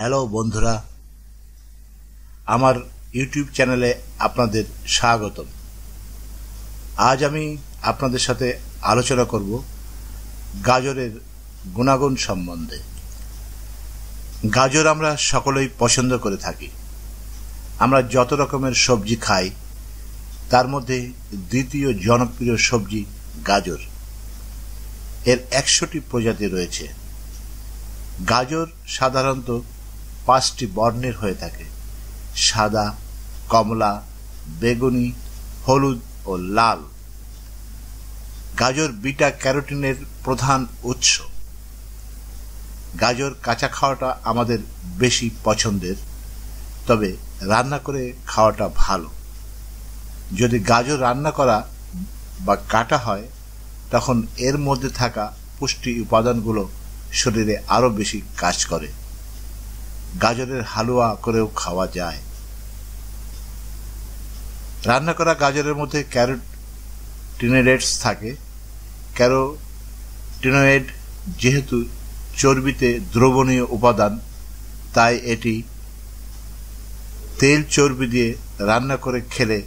Hello বন্ধুরা, আমার YouTube চ্যানেলে আপনাদের স্বাগতম। আজ আমি আপনাদের সাথে আলোচনা করব গাজরের গুণাগুণ সম্বন্ধে। গাজর আমরা সকলেই পছন্দ করে থাকি। আমরা যত রকমের সবজি খাই তার মধ্যে দ্বিতীয় জনপ্রিয় সবজি গাজর। এর 100টি প্রজাতি রয়েছে। গাজর সাধারণত 5টি বর্ণের হয়ে থাকে: সাদা, কমলা, বেগুনি, হলুদ ও লাল। গাজর বিটা ক্যারোটিনের প্রধান উৎস। গাজর কাঁচা খাওয়াটা আমাদের বেশি পছন্দের, তবে রান্না করে খাওয়াটা ভালো। যদি গাজর রান্না করা বা কাটা হয় তখন এর মধ্যে থাকা পুষ্টি উপাদানগুলো শরীরে আরো বেশি কাজ করে। গাজরের হালুয়া করেও খাওয়া যায়। রান্না করা গাজরের মধ্যে ক্যারোটিনয়েডস থাকে। ক্যারোটিনয়েড যেহেতু চর্বিতে দ্রবণীয় উপাদান, তাই এটি তেল চর্বি দিয়ে রান্না করে খেলে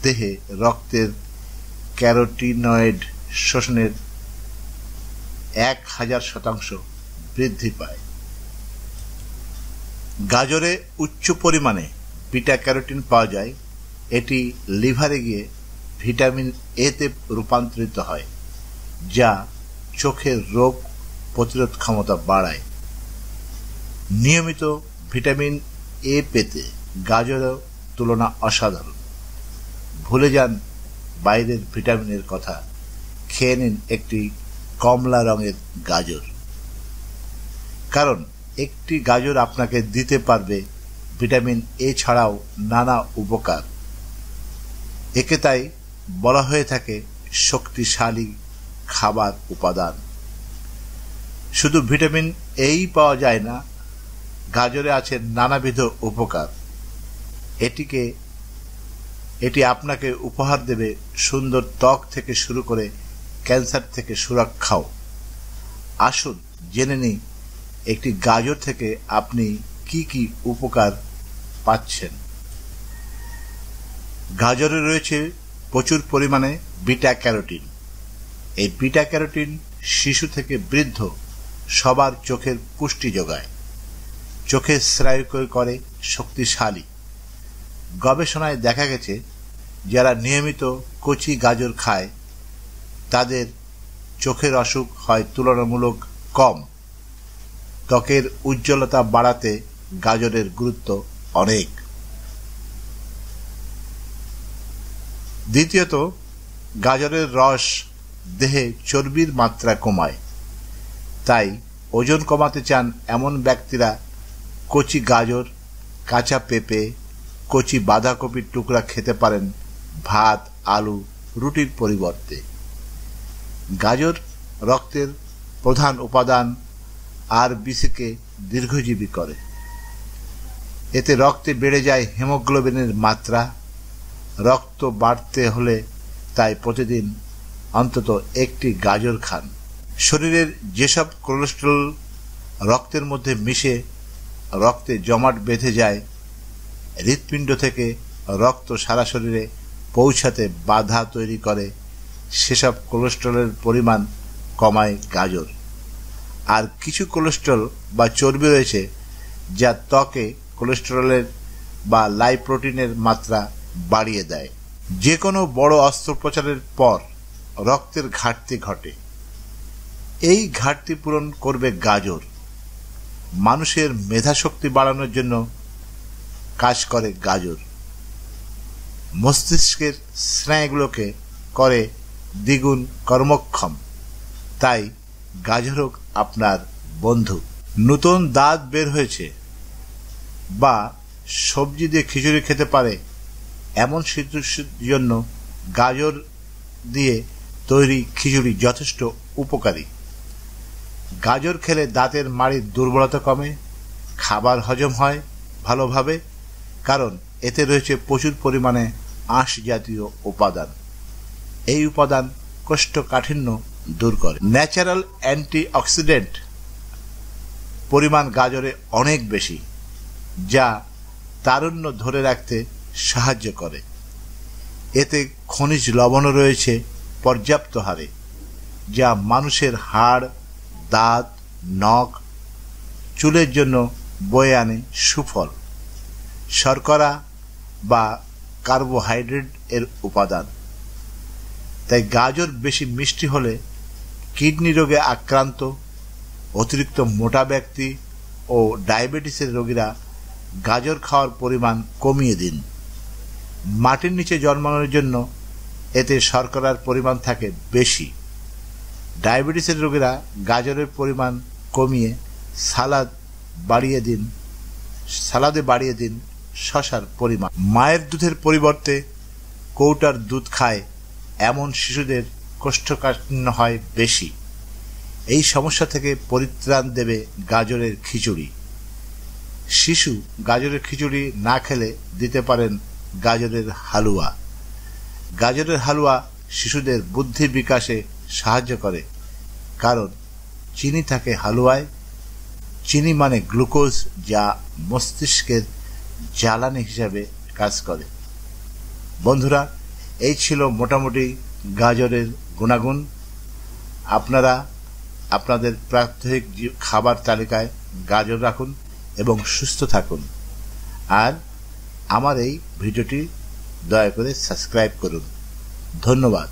দেহে রক্তের ক্যারোটিনয়েড শোষণের 1000% বৃদ্ধি পায়। গাজরে উচ্চ পরিমাণে বিটা ক্যারোটিন পাওয়া যায়। এটি লিভারে গিয়ে ভিটামিন এ তে রূপান্তরিত হয়, যা চোখের রোগ প্রতিরোধ ক্ষমতা বাড়ায়। নিয়মিত ভিটামিন এ পেতে গাজরের তুলনা অসাধারণ। ভুলে যান বাইরের ভিটামিনের কথা, খেয়ে নিন একটি কমলা রঙের গাজর। কারণ একটি গাজর আপনাকে দিতে পারবে ভিটামিন এ ছাড়াও নানা উপকার। একে তাই বলা হয়ে থাকে শক্তিশালী খাবার উপাদান। শুধু ভিটামিন এই পাওয়া যায় না, গাজরে আছে নানাবিধ উপকার। এটি আপনাকে উপহার দেবে সুন্দর ত্বক থেকে শুরু করে ক্যান্সার থেকে সুরক্ষাও। আসুন জেনে নিই একটি গাজর থেকে আপনি কি কি উপকার পাচ্ছেন। গাজরে রয়েছে প্রচুর পরিমাণে বিটা ক্যারোটিন। এই বিটা ক্যারোটিন শিশু থেকে বৃদ্ধ সবার চোখের পুষ্টি যোগায়, চোখের স্নায়ু করে শক্তিশালী। গবেষণায় দেখা গেছে যারা নিয়মিত কচি গাজর খায় তাদের চোখের অসুখ হয় তুলনামূলক কম। ত্বকের উজ্জ্বলতা বাড়াতে গাজরের গুরুত্ব অনেক। দ্বিতীয়ত, গাজরের রস দেহে চর্বির মাত্রা কমায়। তাই ওজন কমাতে চান এমন ব্যক্তিরা কচি গাজর, কাঁচা পেঁপে, কচি বাঁধাকপির টুকরা খেতে পারেন ভাত, আলু, রুটির পরিবর্তে। গাজর রক্তের প্রধান উপাদান আরবিসিকে দীর্ঘজীবী করে। এতে রক্তে বেড়ে যায় হিমোগ্লোবিনের মাত্রা। রক্ত বাড়তে হলে তাই প্রতিদিন অন্তত একটি গাজর খান। শরীরের যেসব কোলেস্টেরল রক্তের মধ্যে মিশে রক্তে জমাট বেঁধে যায়, হৃৎপিণ্ড থেকে রক্ত সারা শরীরে পৌঁছাতে বাধা তৈরি করে, সেসব কোলেস্টেরলের পরিমাণ কমায় গাজর। আর কিছু কোলেস্টেরল বা চর্বি রয়েছে যা ত্বকে কোলেস্টেরলের বা লাইপোপ্রোটিনের মাত্রা বাড়িয়ে দেয়। যে কোনো বড় অস্ত্রোপচারের পর রক্তের ঘাটতি ঘটে। এই ঘাটতি পূরণ করবে গাজর। মানুষের মেধাশক্তি বাড়ানোর জন্য কাজ করে গাজর। মস্তিষ্কের স্নায়ুগুলোকে করে দ্বিগুণ কর্মক্ষম। তাই গাজর হোক আপনার বন্ধু। নতুন দাঁত বের হয়েছে বা সবজি দিয়ে খিচুড়ি খেতে পারে এমন শিশুর জন্য গাজর দিয়ে তৈরি খিচুড়ি যথেষ্ট উপকারী। গাজর খেলে দাঁতের মাড়ির দুর্বলতা কমে, খাবার হজম হয় ভালোভাবে, কারণ এতে রয়েছে প্রচুর পরিমাণে আঁশ জাতীয় উপাদান। এই উপাদান কোষ্ঠকাঠিন্য দূর করে। ন্যাচারাল অ্যান্টিঅক্সিডেন্ট পরিমাণ গাজরে অনেক বেশি, যা তারুণ্য ধরে রাখতে সাহায্য করে। এতে খনিজ লবণও রয়েছে পর্যাপ্ত হারে, যা মানুষের হাড়, দাঁত, নখ, চুলের জন্য বয়ে আনে সুফল। শর্করা বা কার্বোহাইড্রেট এর উপাদান। তাই গাজর বেশি মিষ্টি হলে কিডনি রোগে আক্রান্ত, অতিরিক্ত মোটা ব্যক্তি ও ডায়াবেটিসের রোগীরা গাজর খাওয়ার পরিমাণ কমিয়ে দিন। মাটির নিচে জন্মানোর জন্য এতে শর্করার পরিমাণ থাকে বেশি। ডায়াবেটিসের রোগীরা গাজরের পরিমাণ কমিয়ে সালাদে বাড়িয়ে দিন শসার পরিমাণ। মায়ের দুধের পরিবর্তে কৌটার দুধ খায় এমন শিশুদের কোষ্ঠকাঠিন্য হয় বেশি। এই সমস্যা থেকে পরিত্রাণ দেবে গাজরের খিচুড়ি। শিশু গাজরের খিচুড়ি না খেলে দিতে পারেন গাজরের হালুয়া। গাজরের হালুয়া শিশুদের বুদ্ধি বিকাশে সাহায্য করে, কারণ চিনি থাকে হালুয়ায়। চিনি মানে গ্লুকোজ, যা মস্তিষ্কের জ্বালানি হিসাবে কাজ করে। বন্ধুরা, এই ছিল মোটামুটি গাজরের গুণাগুণ। আপনারা আপনাদের প্রাত্যহিক খাবার তালিকায় গাজর রাখুন এবং সুস্থ থাকুন। আর আমার এই ভিডিওটি দয়া করে সাবস্ক্রাইব করুন। ধন্যবাদ।